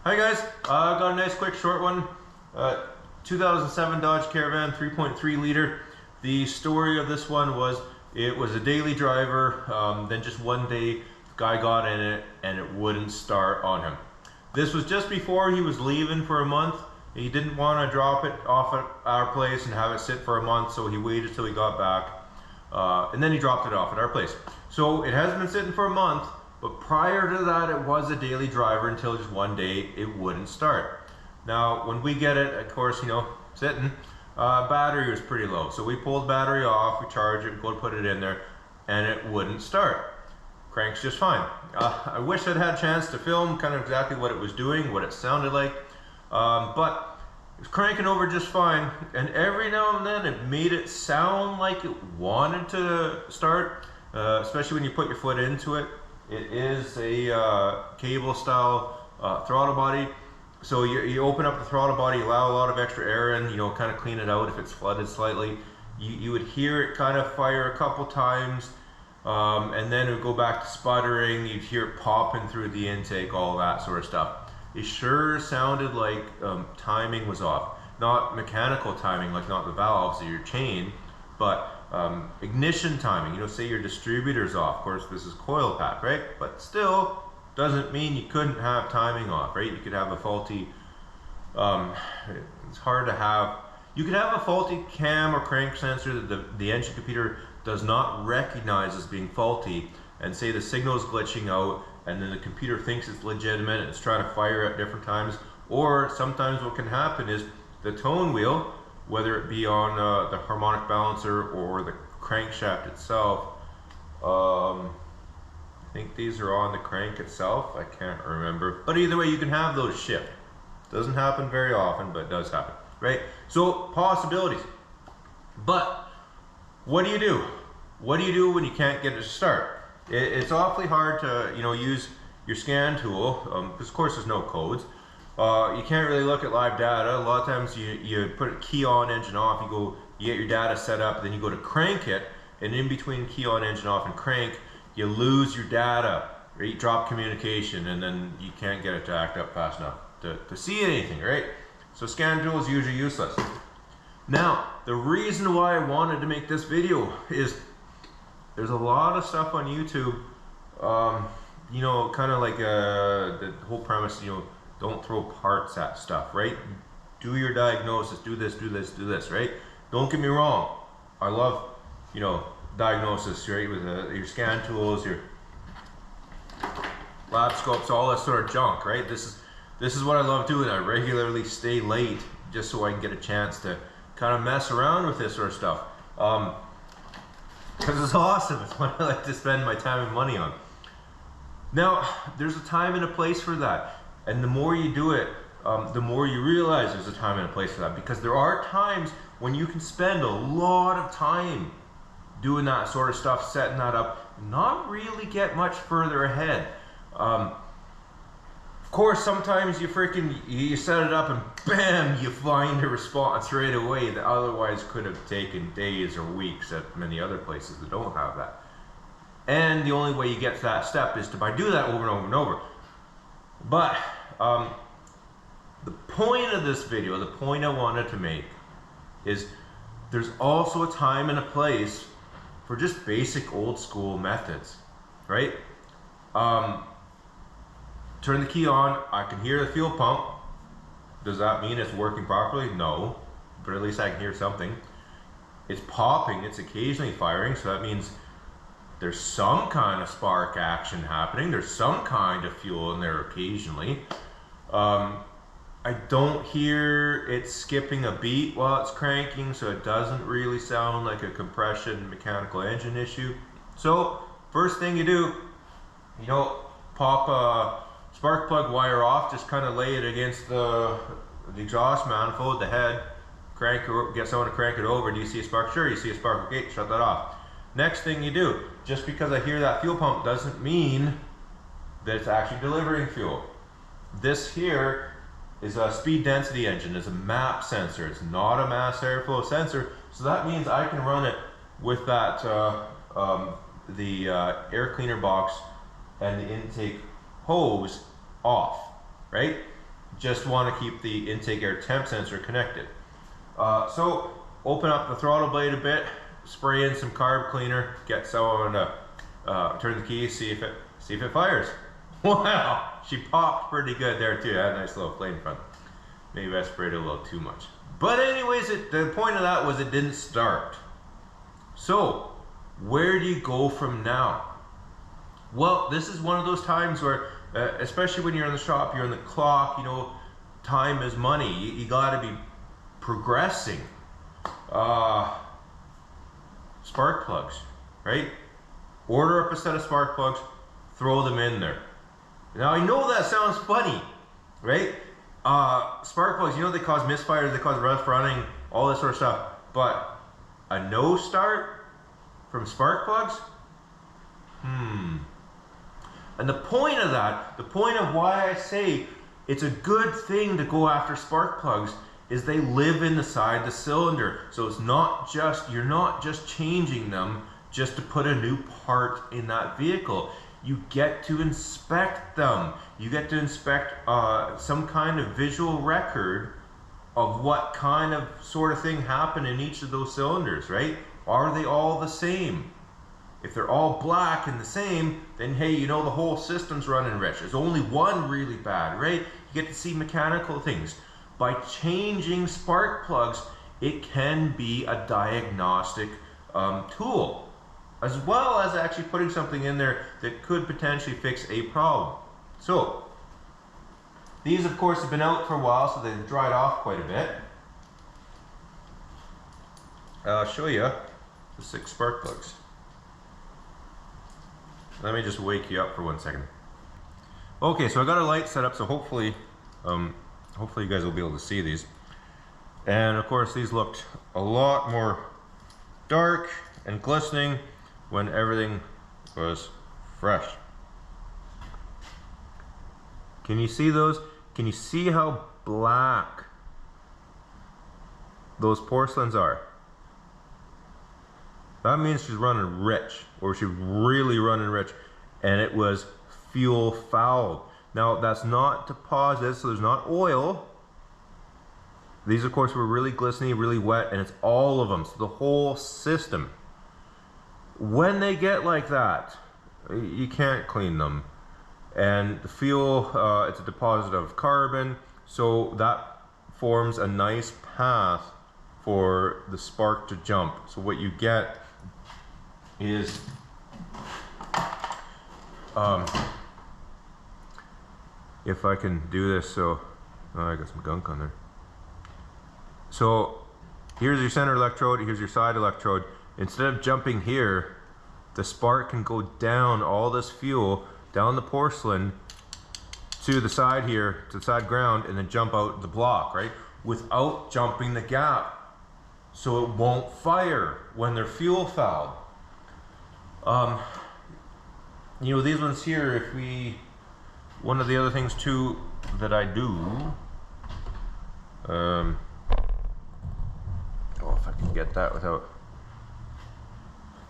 Hi guys, got a nice quick short one. 2007 Dodge Caravan 3.3 liter. The story of this one was it was a daily driver, then just one day guy got in it and it wouldn't start on him. This was just before he was leaving for a month. He didn't want to drop it off at our place and have it sit for a month, so he waited till he got back and then he dropped it off at our place. So it has been sitting for a month. But prior to that, it was a daily driver until just one day it wouldn't start. Now, when we get it, of course, sitting, battery was pretty low. So we pulled the battery off, we charged it, go to put it in there, and it wouldn't start. Cranks just fine. I wish I'd had a chance to film kind of exactly what it was doing, what it sounded like, but it was cranking over just fine. And every now and then it made it sound like it wanted to start, especially when you put your foot into it. It is a cable style throttle body. So you open up the throttle body, allow a lot of extra air in, kind of clean it out if it's flooded slightly. You would hear it kind of fire a couple times, and then it would go back to sputtering. You'd hear it popping through the intake, all that sort of stuff. It sure sounded like timing was off. Not mechanical timing, like not the valves or your chain, but ignition timing. Say your distributor's off. Of course, this is coil pack, right? But still doesn't mean you couldn't have timing off, right? You could have a faulty, it's hard to have, you could have a faulty cam or crank sensor that the engine computer does not recognize as being faulty, and say the signal is glitching out, and then the computer thinks it's legitimate and it's trying to fire at different times. Or sometimes what can happen is the tone wheel, whether it be on the harmonic balancer or the crankshaft itself. I think these are on the crank itself, I can't remember. But either way, you can have those shift. Doesn't happen very often, but it does happen, right? So possibilities. But what do you do? What do you do when you can't get it to start? It's awfully hard to use your scan tool, because of course there's no codes. You can't really look at live data. A lot of times you put a key on, engine off, you get your data set up, then you go to crank it, and in between key on, engine off, and crank, you lose your data, right? Drop communication, and then you can't get it to act up fast enough to see anything, right? So scan tool is usually useless. Now, the reason why I wanted to make this video is there's a lot of stuff on YouTube, kind of like the whole premise, don't throw parts at stuff, right? Do your diagnosis, do this, do this, do this, right? Don't get me wrong. I love, diagnosis, right? With your scan tools, your lab scopes, all that sort of junk, right? This is what I love doing. I regularly stay late just so I can get a chance to kind of mess around with this sort of stuff. Because it's awesome. It's what I like to spend my time and money on. Now, there's a time and a place for that. And the more you do it, the more you realize there's a time and a place for that. Because there are times when you can spend a lot of time doing that sort of stuff, setting that up, not really get much further ahead. Of course, sometimes you set it up and bam, you find a response right away that otherwise could have taken days or weeks at many other places that don't have that. And the only way you get to that step is to do that over and over and over. But the point of this video, the point I wanted to make, is there's also a time and a place for just basic old school methods, right? Turn the key on, I can hear the fuel pump. Does that mean it's working properly? No, but at least I can hear something. It's popping, it's occasionally firing, so that means there's some kind of spark action happening. There's some kind of fuel in there occasionally. I don't hear it skipping a beat while it's cranking, so it doesn't really sound like a compression mechanical engine issue. So first thing you do, pop a spark plug wire off, just kind of lay it against the exhaust manifold, the head, get someone to crank it over. Do you see a spark? Sure, you see a spark, okay, shut that off. Next thing you do, just because I hear that fuel pump doesn't mean that it's actually delivering fuel. This here is a speed density engine. It's a MAP sensor. It's not a mass airflow sensor. So that means I can run it with that the air cleaner box and the intake hose off, right? just want to keep the intake air temp sensor connected. So open up the throttle blade a bit, spray in some carb cleaner, get someone to turn the key, see if it fires. Wow, she popped pretty good there too. Had a nice little flame front. Maybe I sprayed it a little too much. But anyways, the point of that was it didn't start. So where do you go from now? Well, this is one of those times where, especially when you're in the shop, you're on the clock, you know, time is money. You gotta be progressing. Spark plugs, right? Order up a set of spark plugs, throw them in there. Now I know that sounds funny, right? Spark plugs, you know, they cause misfires, they cause rough running, all this sort of stuff. But a no start from spark plugs? And the point of that, the point of why I say it's a good thing to go after spark plugs is they live inside the cylinder. So it's not just, you're not just changing them just to put a new part in that vehicle. You get to inspect them. You get to inspect some kind of visual record of what kind of sort of thing happened in each of those cylinders, right? Are they all the same? If they're all black and the same, then hey, you know the whole system's running rich. There's only one really bad, right? You get to see mechanical things. By changing spark plugs, it can be a diagnostic tool, as well as actually putting something in there that could potentially fix a problem. So these of course have been out for a while, so they've dried off quite a bit. I'll show you the 6 spark plugs. Let me just wake you up for 1 second. Okay, so I got a light set up, so hopefully you guys will be able to see these. And of course these looked a lot more dark and glistening when everything was fresh. Can you see those? Can you see how black those porcelains are? That means she's running rich, or she's really running rich, and it was fuel fouled. Now that's not deposits, so there's not oil. These of course were really glistening, really wet, and it's all of them, so the whole system. When they get like that, you can't clean them. And the fuel, it's a deposit of carbon, so that forms a nice path for the spark to jump. So what you get is if I can do this, so I got some gunk on there. So here's your center electrode, here's your side electrode. Instead of jumping here, the spark can go down all this fuel, down the porcelain to the side here, to the side ground, and then jump out the block, right? Without jumping the gap. So it won't fire when they're fuel fouled. You know, these ones here, one of the other things too that I do, oh, if I can get that without,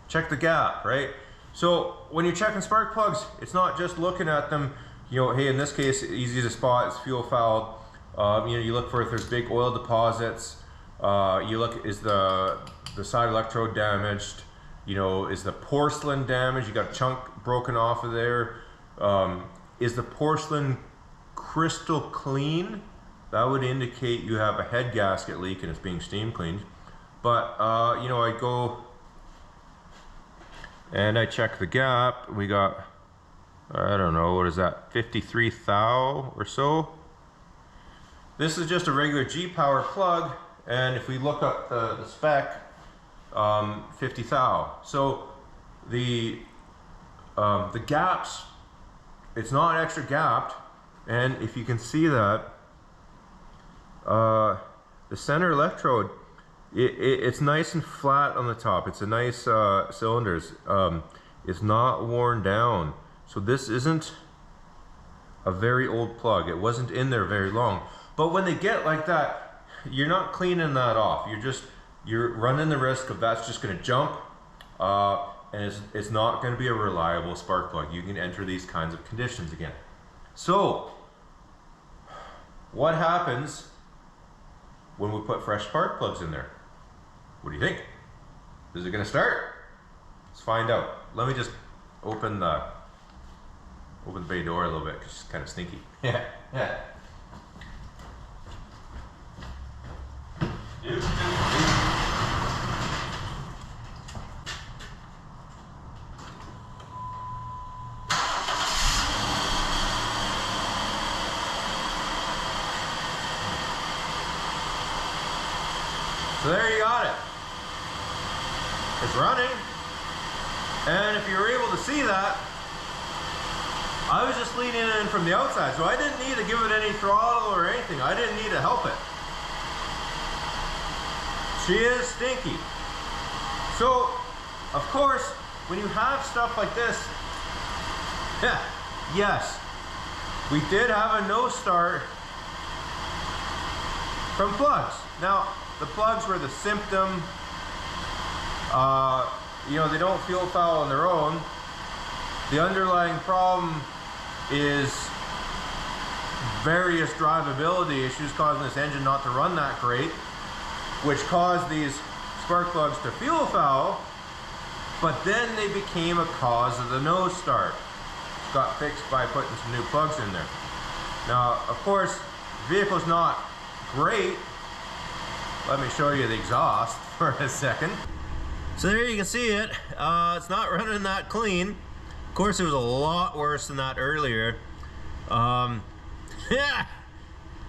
check the gap, right? So when you're checking spark plugs, it's not just looking at them, you know, hey, in this case, easy to spot, it's fuel fouled. You know, you look for if there's big oil deposits. You look, is the side electrode damaged? You know, is the porcelain damaged? You got a chunk broken off of there. Is the porcelain crystal clean? That would indicate you have a head gasket leak and it's being steam cleaned. But, you know, I go and I check the gap. We got, I don't know, what is that, 53 thou or so? This is just a regular G-Power plug, and if we look up the spec, 50 thou. So the gaps, it's not extra gapped, and if you can see that, the center electrode, it's nice and flat on the top. It's a nice cylinders. It's not worn down. So this isn't a very old plug. It wasn't in there very long. But when they get like that, you're not cleaning that off. You're running the risk of that's just going to jump, and it's not going to be a reliable spark plug. You can enter these kinds of conditions again. So what happens when we put fresh spark plugs in there? What do you think? Is it gonna start? Let's find out. Let me just open the bay door a little bit, because it's kind of stinky. Yeah. So there you got it. It's running. And if you were able to see that, I was just leaning in from the outside, so I didn't need to give it any throttle or anything. I didn't need to help it. She is stinky. So, of course, when you have stuff like this, yes, we did have a no start from plugs. Now, the plugs were the symptom. You know, they don't fuel foul on their own. The underlying problem is various drivability issues causing this engine not to run that great, which caused these spark plugs to fuel foul, but then they became a cause of the no start. It got fixed by putting some new plugs in there. Now, of course, the vehicle's not great. Let me show you the exhaust for a second. So there you can see it. It's not running that clean. Of course, it was a lot worse than that earlier. Yeah,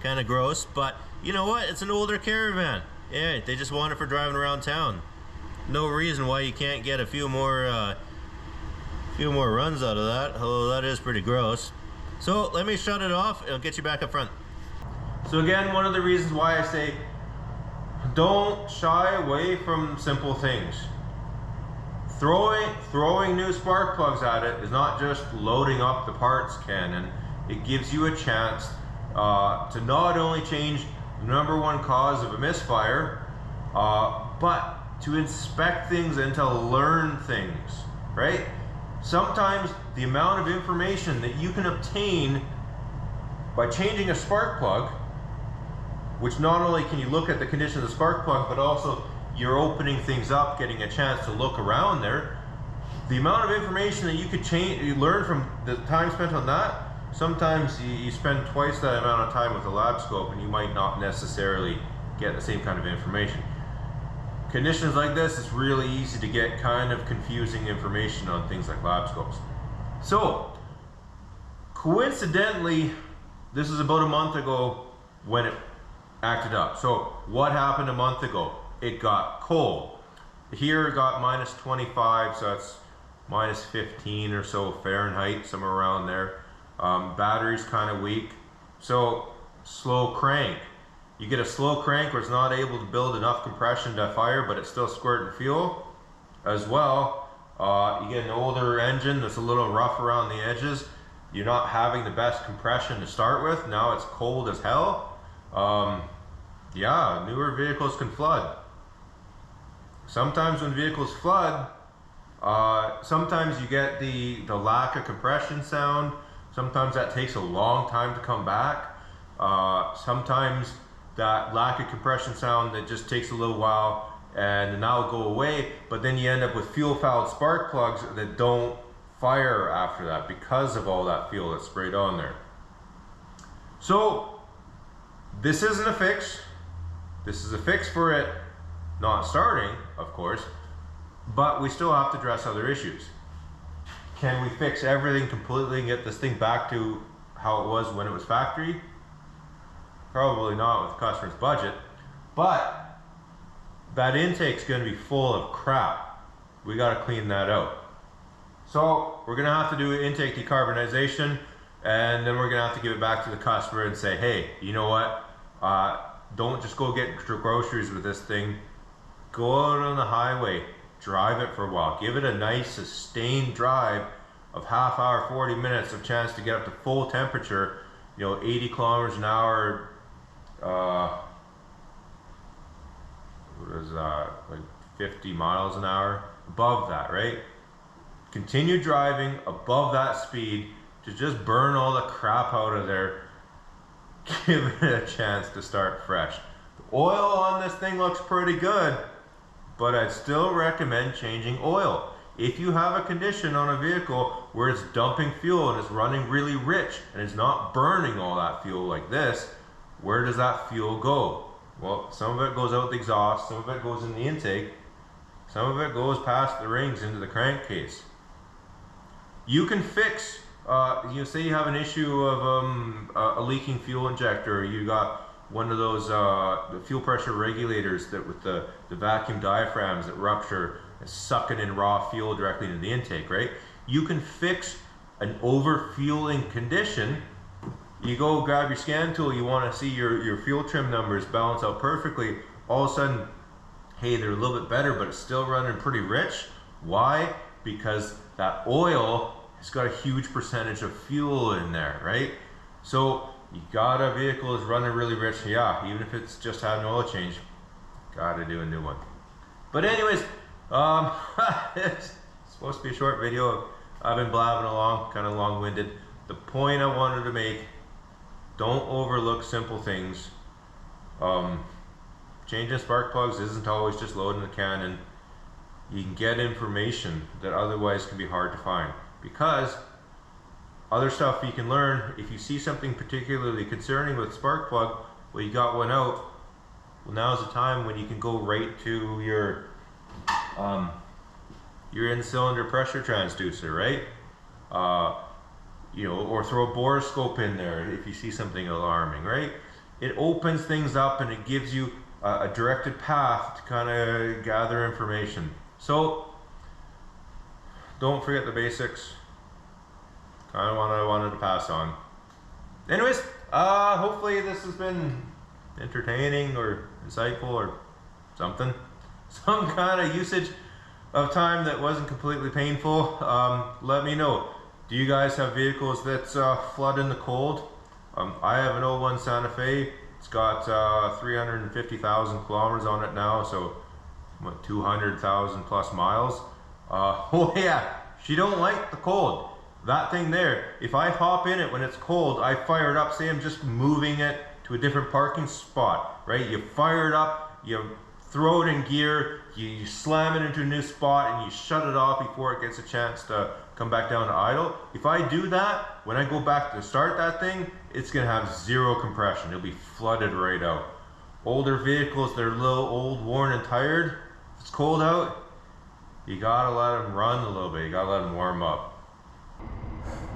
kind of gross, but you know what? It's an older Caravan. Yeah, they just want it for driving around town. No reason why you can't get a few more runs out of that, although that is pretty gross. So let me shut it off and I'll get you back up front. So again, one of the reasons why I say don't shy away from simple things. Throwing new spark plugs at it is not just loading up the parts cannon. It gives you a chance to not only change the #1 cause of a misfire, but to inspect things and to learn things, right? Sometimes the amount of information that you can obtain by changing a spark plug, which not only can you look at the condition of the spark plug, but also you're opening things up, getting a chance to look around there. The amount of information that you could learn from the time spent on that, sometimes you spend twice that amount of time with a lab scope and you might not necessarily get the same kind of information. Conditions like this, it's really easy to get kind of confusing information on things like lab scopes. So, coincidentally, this is about a month ago when it acted up. So, what happened a month ago? It got cold. Here it got -25, so that's -15 or so Fahrenheit, somewhere around there. Battery's kind of weak, so slow crank. You get a slow crank where it's not able to build enough compression to fire, but it's still squirting fuel as well. You get an older engine that's a little rough around the edges. You're not having the best compression to start with. Now it's cold as hell. Yeah, newer vehicles can flood. Sometimes when vehicles flood, sometimes you get the lack of compression sound. Sometimes that takes a long time to come back. Sometimes that lack of compression sound that just takes a little while and now it'll go away, but then you end up with fuel fouled spark plugs that don't fire after that because of all that fuel that's sprayed on there. So this isn't a fix. This is a fix for it not starting, of course, but we still have to address other issues. Can we fix everything completely and get this thing back to how it was when it was factory? Probably not with the customer's budget, but that intake's going to be full of crap. We got to clean that out. So we're going to have to do intake decarbonization, and then we're going to have to give it back to the customer and say, hey, you know what? Don't just go get groceries with this thing. Go out on the highway, drive it for a while, give it a nice sustained drive of half hour, 40 minutes of chance to get up to full temperature, you know, 80 kilometers an hour, what is that, like 50 miles an hour, above that, right? Continue driving above that speed to just burn all the crap out of there. give it a chance to start fresh. The oil on this thing looks pretty good, but I'd still recommend changing oil. If you have a condition on a vehicle where it's dumping fuel and it's running really rich and it's not burning all that fuel like this, where does that fuel go? Well, some of it goes out the exhaust, some of it goes in the intake, some of it goes past the rings into the crankcase. You can fix, say you have an issue of a leaking fuel injector, or you got one of those the fuel pressure regulators that with the vacuum diaphragms that rupture, sucking in raw fuel directly into the intake, right? You can fix an overfueling condition. You go grab your scan tool, you want to see your fuel trim numbers balance out perfectly. All of a sudden, hey, they're a little bit better, but it's still running pretty rich. Why? Because that oil has got a huge percentage of fuel in there, right? So you got a vehicle that's running really rich, yeah, even if it's just had an oil change, gotta do a new one. But anyways, it's supposed to be a short video. I've been blabbing along, kind of long-winded. The point I wanted to make, don't overlook simple things. Changing spark plugs isn't always just loading the cannon. You can get information that otherwise can be hard to find, because other stuff you can learn. If you see something particularly concerning with spark plug, well, you got one out, well, now's the time when you can go right to your in-cylinder pressure transducer, right? Or throw a borescope in there if you see something alarming, right? It opens things up and it gives you a directed path to kind of gather information. So don't forget the basics. Kind of what I wanted to pass on. Anyways, hopefully this has been entertaining or insightful or something. Some kind of usage of time that wasn't completely painful. Let me know. Do you guys have vehicles that flood in the cold? I have an 01 Santa Fe. It's got 350,000 kilometers on it now, so what, 200,000 plus miles. Oh yeah, she don't like the cold. That thing there, if I hop in it when it's cold, I fire it up, say I'm just moving it to a different parking spot, right? You fire it up, you throw it in gear, you slam it into a new spot, and you shut it off before it gets a chance to come back down to idle. If I do that, when I go back to start that thing, it's gonna have zero compression. It'll be flooded right out. Older vehicles, they're a little old, worn, and tired. If it's cold out, you gotta let them run a little bit. You gotta let them warm up.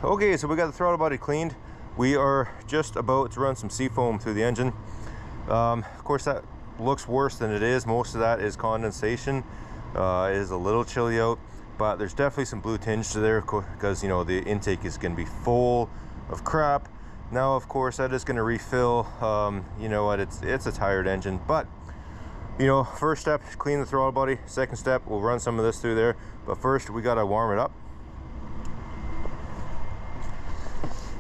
Okay, so we got the throttle body cleaned. We are just about to run some seafoam through the engine. Of course, that looks worse than it is. Most of that is condensation. It is a little chilly out, but there's definitely some blue tinge to there because the intake is going to be full of crap. Now, of course, that is going to refill. You know what? It's a tired engine, but first step, clean the throttle body. Second step, we'll run some of this through there. But first, we got to warm it up.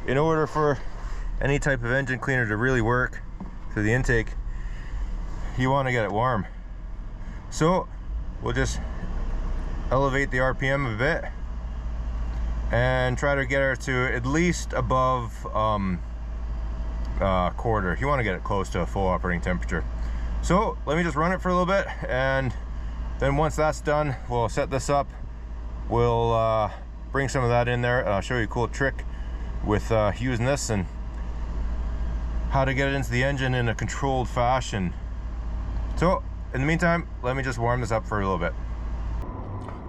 In order for any type of engine cleaner to really work through the intake, you want to get it warm. So we'll just elevate the RPM a bit and try to get her to at least above quarter. You want to get it close to a full operating temperature. So let me just run it for a little bit, and then once that's done, we'll set this up. We'll bring some of that in there, and I'll show you a cool trick with using this and how to get it into the engine in a controlled fashion. So in the meantime, let me just warm this up for a little bit.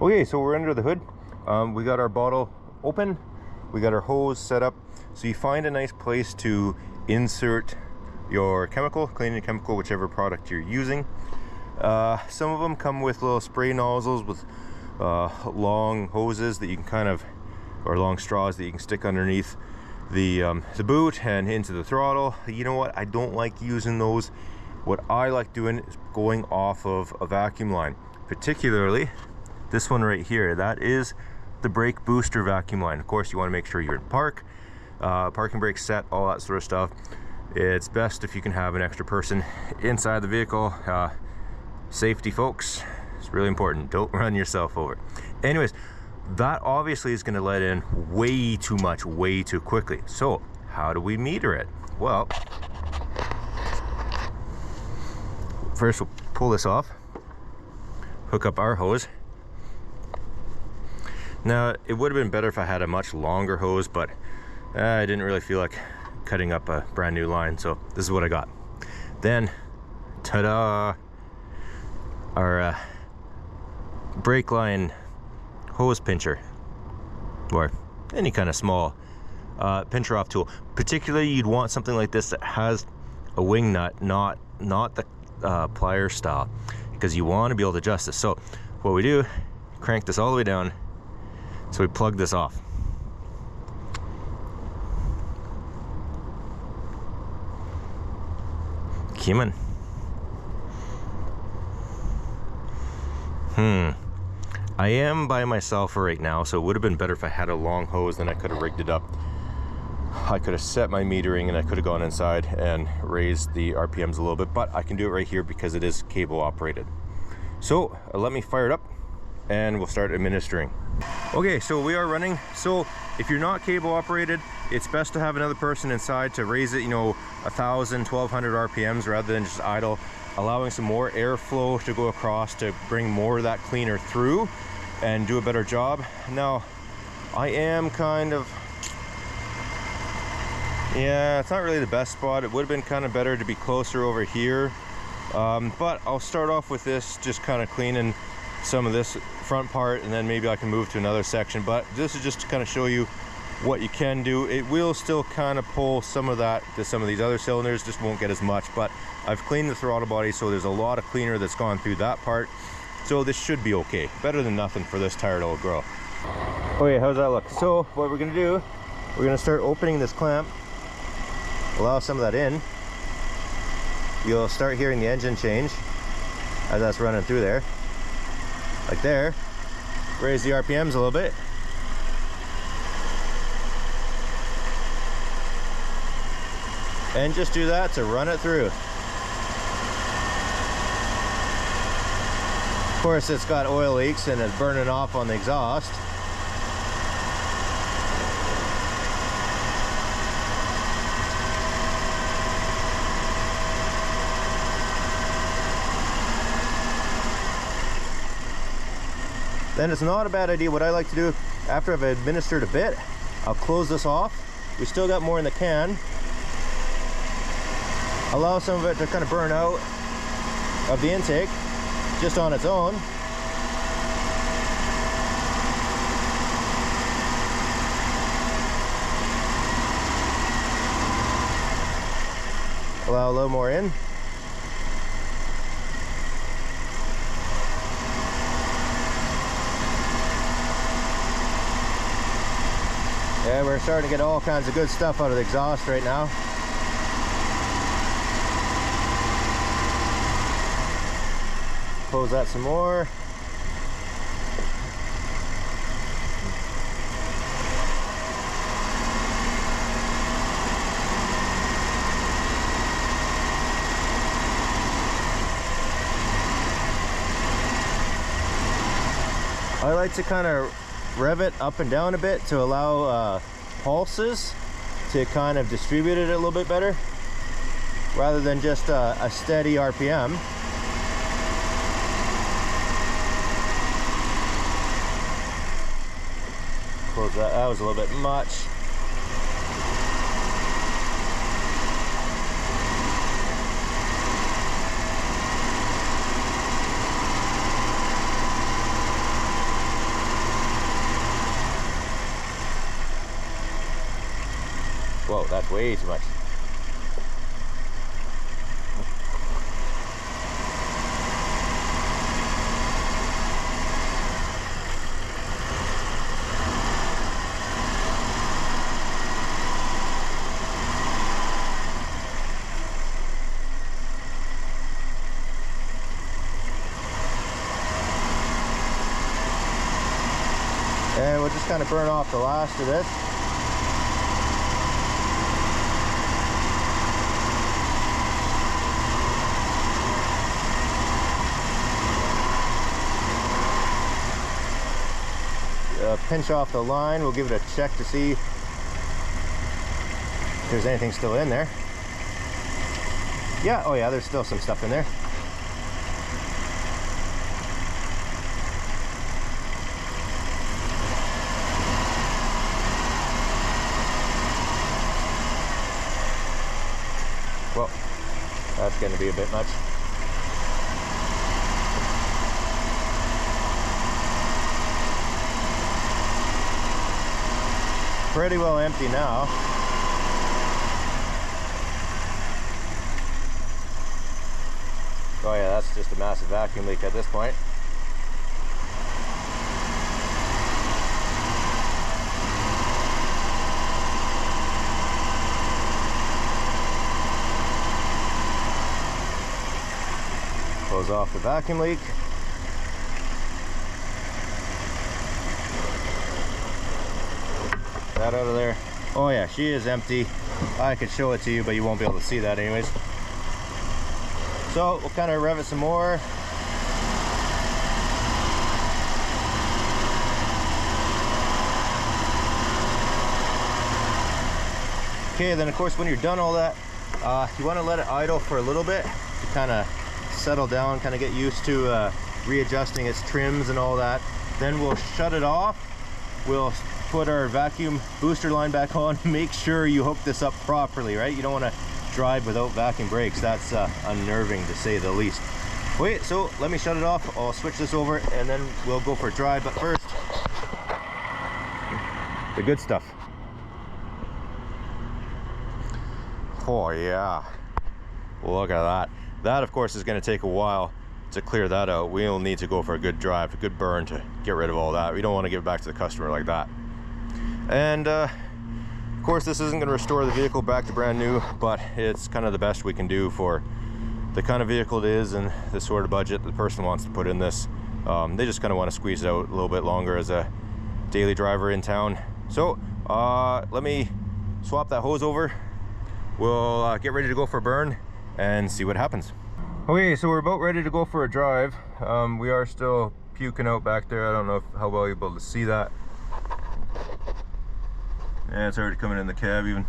Okay, so we're under the hood. We got our bottle open, we got our hose set up. So you find a nice place to insert your chemical, cleaning chemical, whichever product you're using. Some of them come with little spray nozzles with long hoses that you can or long straws that you can stick underneath the boot and into the throttle. You know what? I don't like using those. What I like doing is going off of a vacuum line, particularly this one right here. That is the brake booster vacuum line. Of course, you want to make sure you're in park, parking brake set, all that sort of stuff. It's best if you can have an extra person inside the vehicle. Safety, folks, it's really important. Don't run yourself over. Anyways, that obviously is going to let in way too much, way too quickly. So how do we meter it? Well, first we'll pull this off, hook up our hose. Now, it would have been better if I had a much longer hose, but I didn't really feel like cutting up a brand new line, so this is what I got. Then, ta-da! Our brake line hose pincher, or any kind of small pincher off tool. Particularly, you'd want something like this that has a wing nut, not the plier style, because you want to be able to adjust this. So what we do, crank this all the way down, so we plug this off. Come on. I am by myself for right now, so it would have been better if I had a long hose, then I could have rigged it up. I could have set my metering and I could have gone inside and raised the RPMs a little bit, but I can do it right here because it is cable operated. So let me fire it up and we'll start administering. Okay, so we are running. So if you're not cable operated, it's best to have another person inside to raise it, you know, 1,000, 1,200 RPMs rather than just idle, allowing some more airflow to go across to bring more of that cleaner through and do a better job. Now, I am kind of, yeah, it's not really the best spot. It would have been kind of better to be closer over here. But I'll start off with this, just kind of cleaning some of this front part, and then maybe I can move to another section. But this is just to kind of show you what you can do. It will still kind of pull some of that to some of these other cylinders, just won't get as much. But I've cleaned the throttle body, so there's a lot of cleaner that's gone through that part. So this should be okay. Better than nothing for this tired old girl. Okay, how's that look? So what we're gonna do, we're gonna start opening this clamp, allow some of that in. You'll start hearing the engine change as that's running through there. Like there. Raise the RPMs a little bit. And just do that to run it through. Of course, it's got oil leaks and it's burning off on the exhaust. Then it's not a bad idea. What I like to do after I've administered a bit, I'll close this off. We still got more in the can. Allow some of it to kind of burn out of the intake just on its own. Allow a little more in. Yeah, we're starting to get all kinds of good stuff out of the exhaust right now. Close that some more. I like to kind of rev it up and down a bit to allow pulses to kind of distribute it a little bit better rather than just a steady RPM. Close that. That was a little bit much. Whoa, that's way too much. And we'll just kind of burn off the last of this. Pinch off the line. We'll give it a check to see if there's anything still in there. Yeah, oh yeah, there's still some stuff in there. Well, that's going to be a bit much. Pretty well empty now. Oh yeah, that's just a massive vacuum leak at this point. Close off the vacuum leak. That out of there. Oh yeah, she is empty. I could show it to you, but you won't be able to see that anyways. So we'll kind of rev it some more. Okay, then of course when you're done all that, you want to let it idle for a little bit to kind of settle down, kind of get used to readjusting its trims and all that. Then we'll shut it off. We'll put our vacuum booster line back on. Make sure you hook this up properly, right? You don't want to drive without vacuum brakes. That's unnerving to say the least. Wait, so let me shut it off. I'll switch this over and then we'll go for a drive. But first, the good stuff. Oh yeah, look at that. That of course is going to take a while to clear that out. We'll need to go for a good drive, a good burn to get rid of all that. We don't want to give it back to the customer like that. And of course this isn't going to restore the vehicle back to brand new, but it's kind of the best we can do for the kind of vehicle it is and the sort of budget the person wants to put in this. They just kind of want to squeeze it out a little bit longer as a daily driver in town. So let me swap that hose over. We'll get ready to go for a burn and see what happens. Okay, so we're about ready to go for a drive. We are still puking out back there. I don't know how well you'll be able to see that. Yeah, it's already coming in the cab even.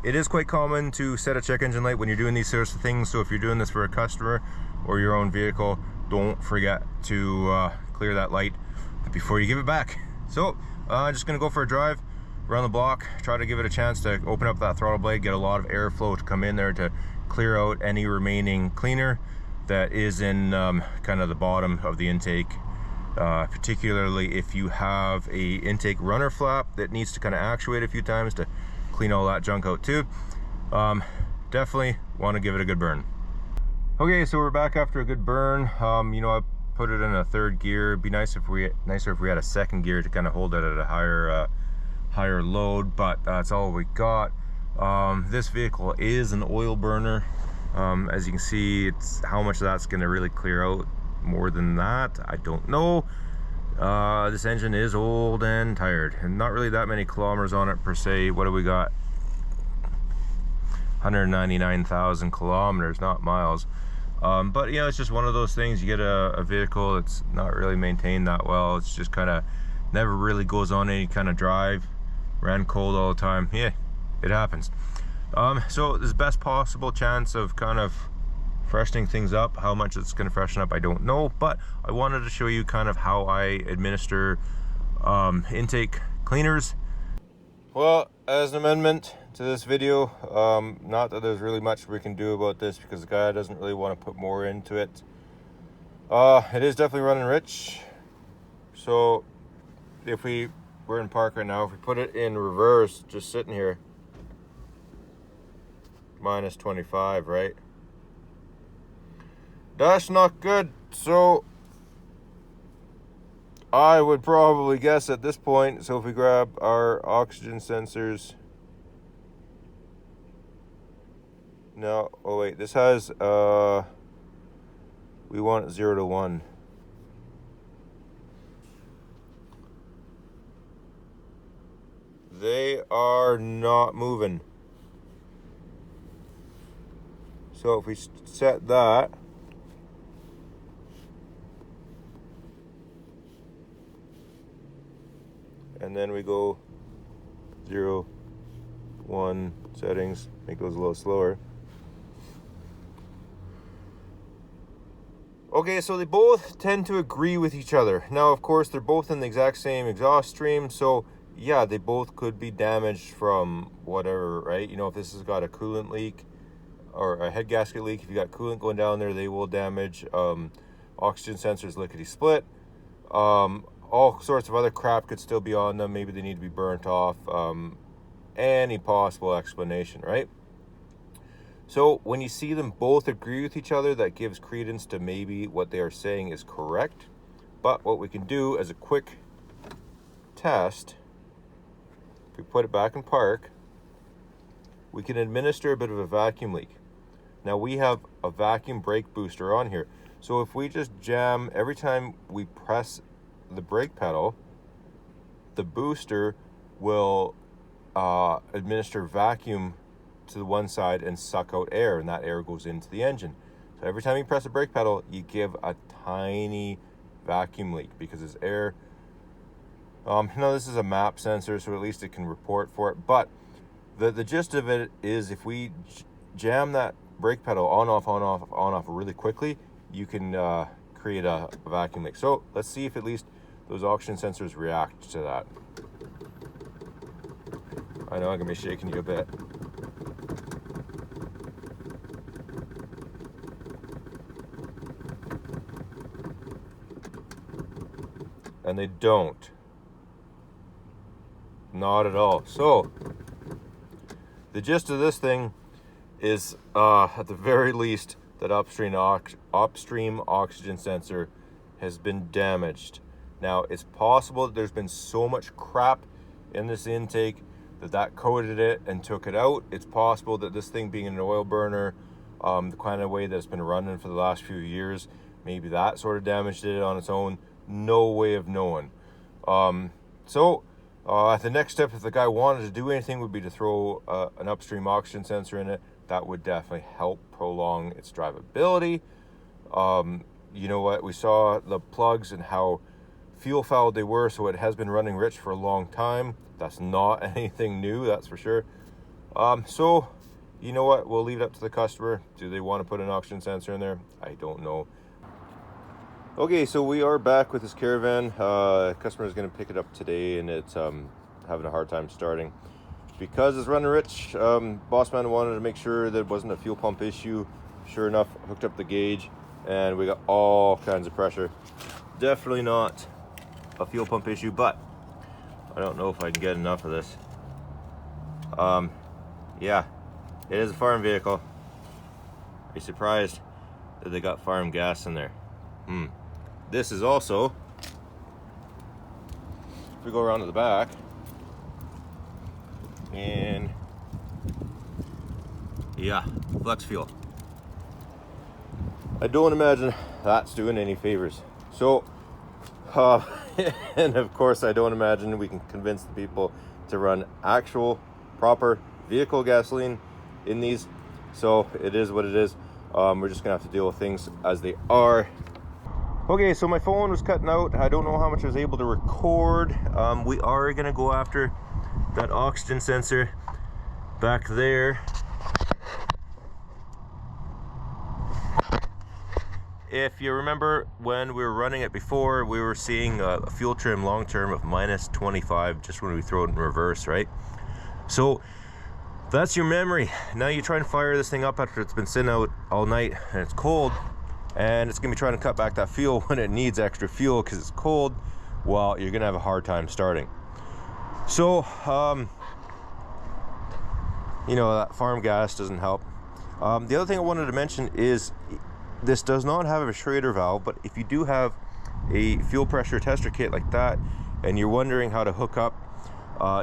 It is quite common to set a check engine light when you're doing these sorts of things. So if you're doing this for a customer or your own vehicle, don't forget to clear that light before you give it back. So I'm just gonna go for a drive around the block, try to give it a chance to open up that throttle blade, get a lot of airflow to come in there to clear out any remaining cleaner that is in kind of the bottom of the intake, particularly if you have a intake runner flap that needs to kind of actuate a few times to clean all that junk out too. Definitely want to give it a good burn. Okay, so we're back after a good burn. You know, I put it in a third gear. It'd be nicer if we had a second gear to kind of hold it at a higher load, but that's all we got. This vehicle is an oil burner. As you can see, it's how much of that's going to really clear out. More than that, I don't know. This engine is old and tired, and not really that many kilometers on it per se. What do we got? 199,000 kilometers, not miles. But you know, it's just one of those things. You get a vehicle that's not really maintained that well. It's just kind of never really goes on any kind of drive. Ran cold all the time. Yeah, it happens. So there's best possible chance of kind of freshening things up. How much it's going to freshen up, I don't know, but I wanted to show you kind of how I administer intake cleaners. Well, as an amendment to this video, not that there's really much we can do about this because the guy doesn't really want to put more into it. It is definitely running rich. So if we're in park right now, if we put it in reverse, just sitting here, minus 25, right? That's not good. So I would probably guess at this point, so if we grab our oxygen sensors, no, oh wait, this has we want it 0 to 1. They are not moving. So if we set that, and then we go 0, 1 settings, make those a little slower. Okay, so they both tend to agree with each other. Now, of course, they're both in the exact same exhaust stream, so yeah, they both could be damaged from whatever, right? You know, if this has got a coolant leak or a head gasket leak, if you got coolant going down there, they will damage. Oxygen sensors lickety split. All sorts of other crap could still be on them. Maybe they need to be burnt off. Any possible explanation, right? So when you see them both agree with each other, that gives credence to maybe what they are saying is correct. But what we can do as a quick test, if we put it back in park, we can administer a bit of a vacuum leak. Now we have a vacuum brake booster on here. So if we just jam, every time we press the brake pedal, the booster will administer vacuum to the one side and suck out air, and that air goes into the engine. So every time you press the brake pedal, you give a tiny vacuum leak because there's air. No, this is a map sensor, so at least it can report for it. But the gist of it is, if we jam that brake pedal on off really quickly, you can create a vacuum leak. So let's see if at least those oxygen sensors react to that. I know I'm gonna be shaking you a bit. And they don't. Not at all. So the gist of this thing is, at the very least, that upstream oxygen sensor has been damaged. Now, it's possible that there's been so much crap in this intake that coated it and took it out. It's possible that this thing being an oil burner, the kind of way that it's been running for the last few years, maybe that sort of damaged it on its own. No way of knowing. So the next step, if the guy wanted to do anything, would be to throw an upstream oxygen sensor in it. That would definitely help prolong its drivability. You know what? We saw the plugs and how fuel fouled they were, so it has been running rich for a long time. That's not anything new, that's for sure. So, you know what? We'll leave it up to the customer. Do they want to put an oxygen sensor in there? I don't know. Okay, so we are back with this Caravan. Customer is going to pick it up today, and it's having a hard time starting because it's running rich. Boss man wanted to make sure that it wasn't a fuel pump issue. Sure enough, hooked up the gauge, and we got all kinds of pressure. Definitely not a fuel pump issue, but I don't know if I can get enough of this. Yeah, it is a farm vehicle. Are you surprised that they got farm gas in there? This is also, if we go around to the back, and yeah, flex fuel. I don't imagine that's doing any favors. So, and of course, I don't imagine we can convince the people to run actual, proper vehicle gasoline in these. So it is what it is. We're just gonna have to deal with things as they are. Okay, so my phone was cutting out. I don't know how much I was able to record. We are gonna go after that oxygen sensor back there. If you remember when we were running it before, we were seeing a fuel trim long term of minus 25 just when we throw it in reverse, right? So that's your memory. Now you try and fire this thing up after it's been sitting out all night and it's cold, and it's gonna be trying to cut back that fuel when it needs extra fuel because it's cold. Well, you're gonna have a hard time starting. So, you know, that farm gas doesn't help. The other thing I wanted to mention is this does not have a Schrader valve, but if you do have a fuel pressure tester kit like that and you're wondering how to hook up,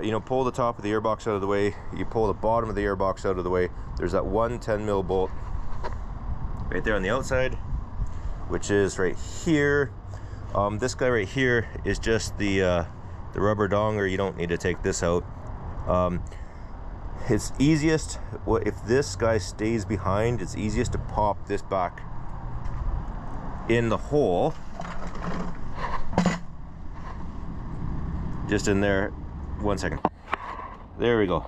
you know, pull the top of the airbox out of the way, you pull the bottom of the airbox out of the way, there's that one 10 mil bolt right there on the outside, which is right here. This guy right here is just the rubber donger. You don't need to take this out. It's easiest, if this guy stays behind, it's easiest to pop this back in the hole, just in there. 1 second. There we go.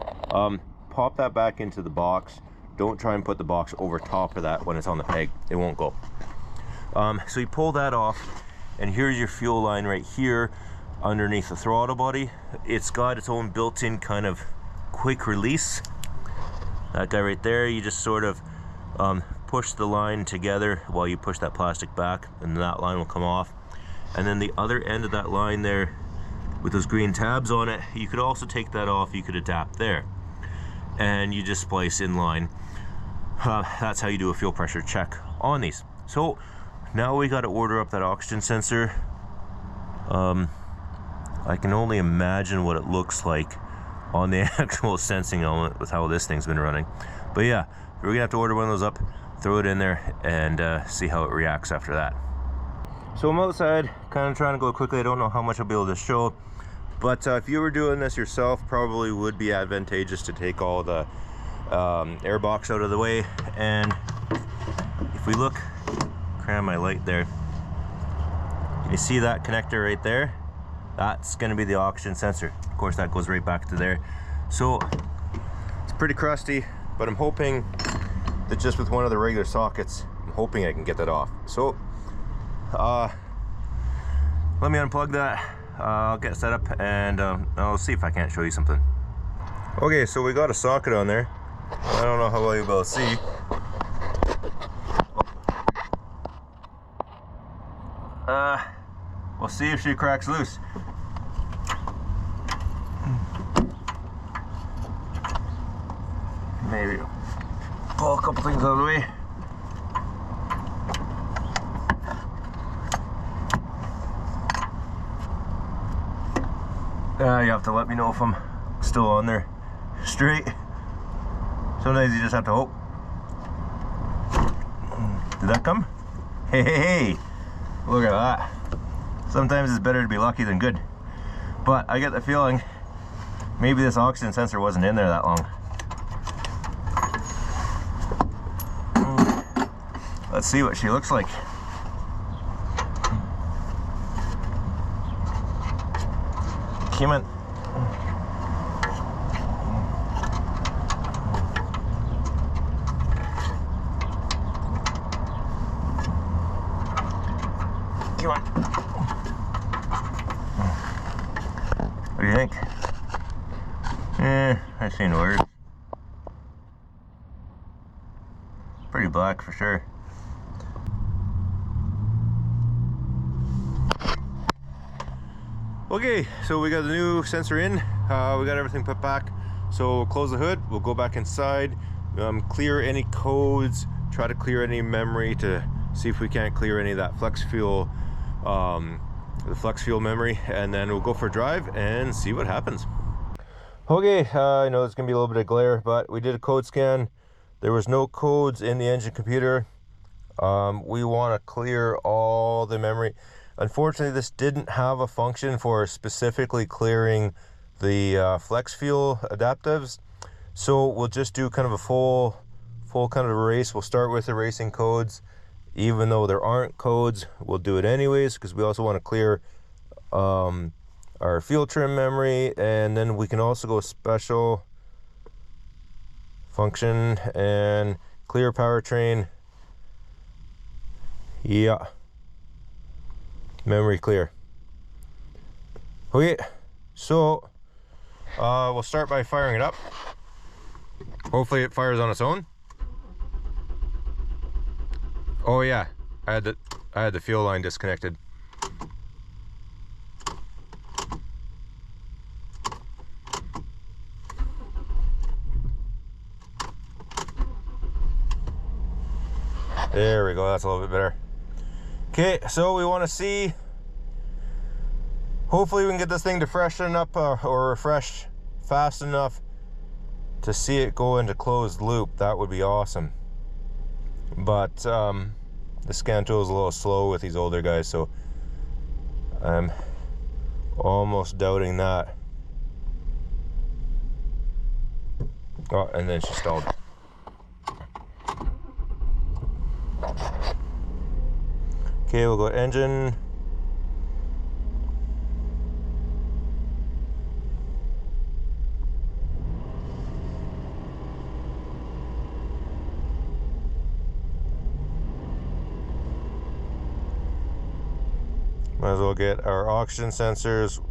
Pop that back into the box. Don't try and put the box over top of that when it's on the peg. It won't go. So you pull that off, and here's your fuel line right here. underneath the throttle body. It's got its own built-in kind of quick release. That guy right there, you just sort of push the line together while you push that plastic back, and that line will come off. And then the other end of that line there with those green tabs on it, you could also take that off. You could adapt there, and you just splice in line. That's how you do a fuel pressure check on these. So now we got to order up that oxygen sensor. I can only imagine what it looks like on the actual sensing element with how this thing's been running. But yeah, we're gonna have to order one of those up, throw it in there, and see how it reacts after that. So I'm outside, kind of trying to go quickly. I don't know how much I'll be able to show, but if you were doing this yourself, probably would be advantageous to take all the air box out of the way. And if we look, cram my light there, you see that connector right there? That's going to be the oxygen sensor. Of course, that goes right back to there. So it's pretty crusty, but I'm hoping that just with one of the regular sockets, I'm hoping I can get that off. So let me unplug that. I'll get set up, and I'll see if I can't show you something. Okay, so we got a socket on there. I don't know how well you'll be able to see. We'll see if she cracks loose. Maybe pull a couple things out of the way. You have to let me know if I'm still on there straight. Sometimes you just have to hope. Did that come? Hey, hey, hey! Look at that. Sometimes it's better to be lucky than good. But I get the feeling maybe this oxygen sensor wasn't in there that long. Let's see what she looks like. Come on. Come on. What do you think? I've seen worse. Pretty black for sure. Okay, so we got the new sensor in. We got everything put back. So we'll close the hood, we'll go back inside, clear any codes, try to clear any memory to see if we can't clear any of that flex fuel, the flex fuel memory, and then we'll go for a drive and see what happens. Okay, I know it's gonna be a little bit of glare, but we did a code scan. There was no codes in the engine computer. We want to clear all the memory. Unfortunately, this didn't have a function for specifically clearing the flex fuel adaptives, so we'll just do kind of a full kind of erase. We'll start with erasing codes, even though there aren't codes. We'll do it anyways because we also want to clear our fuel trim memory, and then we can also go special function and clear powertrain. Yeah, memory clear. Okay, so we'll start by firing it up. Hopefully it fires on its own. Oh yeah, I had the fuel line disconnected. There we go, that's a little bit better. Okay, so we want to see, hopefully we can get this thing to freshen up or refresh fast enough to see it go into closed loop. That would be awesome. But the scan tool is a little slow with these older guys, so I'm almost doubting that. Oh, and then she stalled. Okay, we'll go engine. Might as well get our oxygen sensors.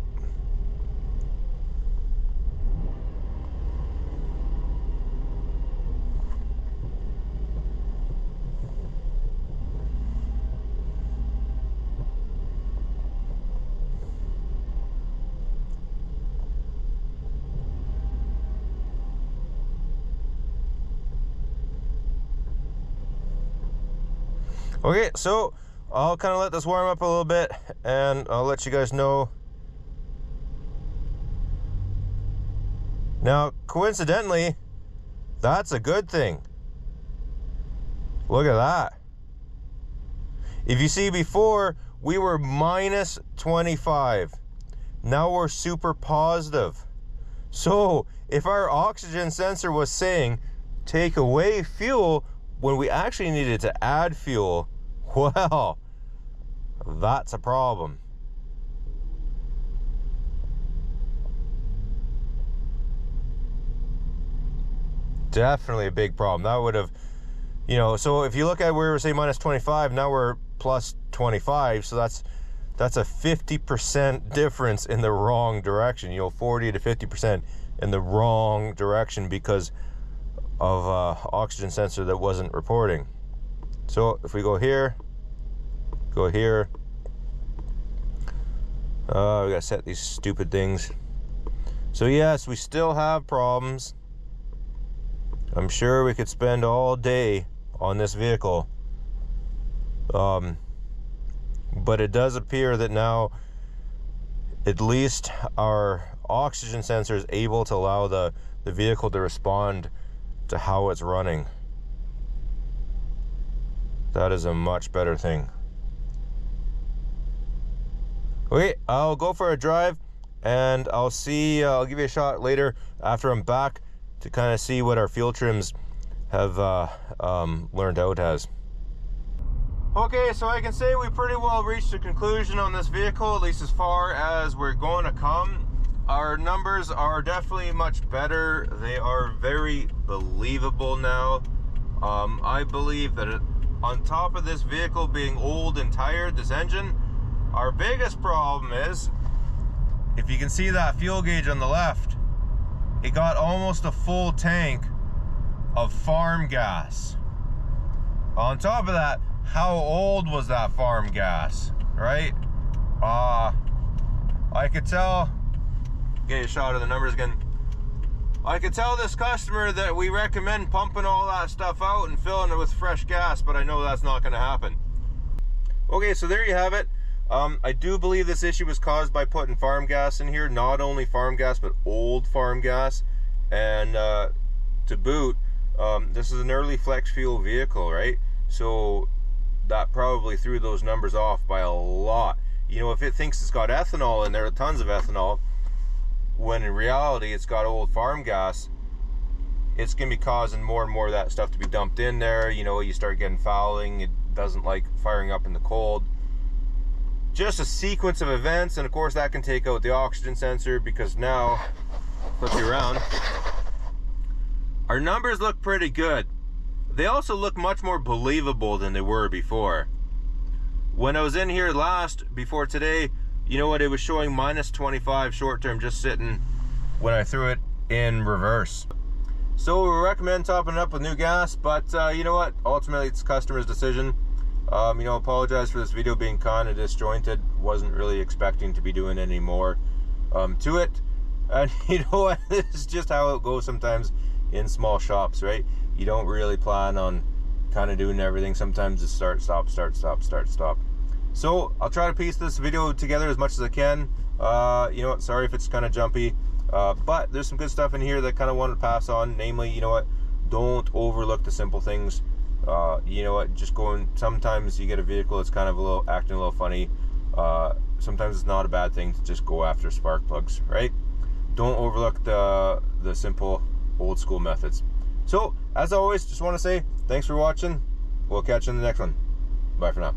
Okay, so I'll kind of let this warm up a little bit and I'll let you guys know. Now, coincidentally, that's a good thing. Look at that. If you see, before we were minus 25. Now we're super positive. So if our oxygen sensor was saying take away fuel when we actually needed to add fuel, well, that's a problem. Definitely a big problem. That would have, you know, so if you look at where we were saying minus 25, now we're plus 25, so that's a 50% difference in the wrong direction. You know, 40 to 50% in the wrong direction because of oxygen sensor that wasn't reporting. So if we go here, we gotta set these stupid things. So yes, we still have problems. I'm sure we could spend all day on this vehicle. But it does appear that now at least our oxygen sensor is able to allow the vehicle to respond to how it's running. That is a much better thing. Okay, I'll go for a drive and I'll give you a shot later after I'm back to kind of see what our fuel trims have learned out as. Okay, so I can say we pretty well reached a conclusion on this vehicle, at least as far as we're going to come. Our numbers are definitely much better. They are very believable now. I believe that on top of this vehicle being old and tired, this engine, our biggest problem is, if you can see that fuel gauge on the left, it got almost a full tank of farm gas. On top of that, how old was that farm gas, right? I could tell, get a shot of the numbers again. I could tell this customer that we recommend pumping all that stuff out and filling it with fresh gas, but I know that's not going to happen. Okay, so there you have it. I do believe this issue was caused by putting farm gas in here, not only farm gas, but old farm gas. And to boot, this is an early flex fuel vehicle, right? So that probably threw those numbers off by a lot. You know, if it thinks it's got ethanol in there, tons of ethanol, when in reality it's got old farm gas, it's gonna be causing more and more of that stuff to be dumped in there. You know, you start getting fouling. It doesn't like firing up in the cold. Just a sequence of events, and of course that can take out the oxygen sensor, because now, flip you around, our numbers look pretty good. They also look much more believable than they were before. When I was in here before today, you know what, it was showing minus 25 short term, just sitting when I threw it in reverse. So we recommend topping it up with new gas, but you know what, ultimately it's the customer's decision. You know, apologize for this video being kind of disjointed. Wasn't really expecting to be doing any more to it. And you know what, this is just how it goes sometimes in small shops, right? You don't really plan on kind of doing everything. Sometimes it's start, stop, start, stop, start, stop. So I'll try to piece this video together as much as I can. You know what, sorry if it's kind of jumpy, but there's some good stuff in here that I kind of wanted to pass on. Namely, you know what, don't overlook the simple things. You know what, just going, sometimes you get a vehicle that's kind of acting a little funny. Sometimes it's not a bad thing to just go after spark plugs, right? Don't overlook the simple old school methods. So as always, just want to say thanks for watching. We'll catch you in the next one. Bye for now.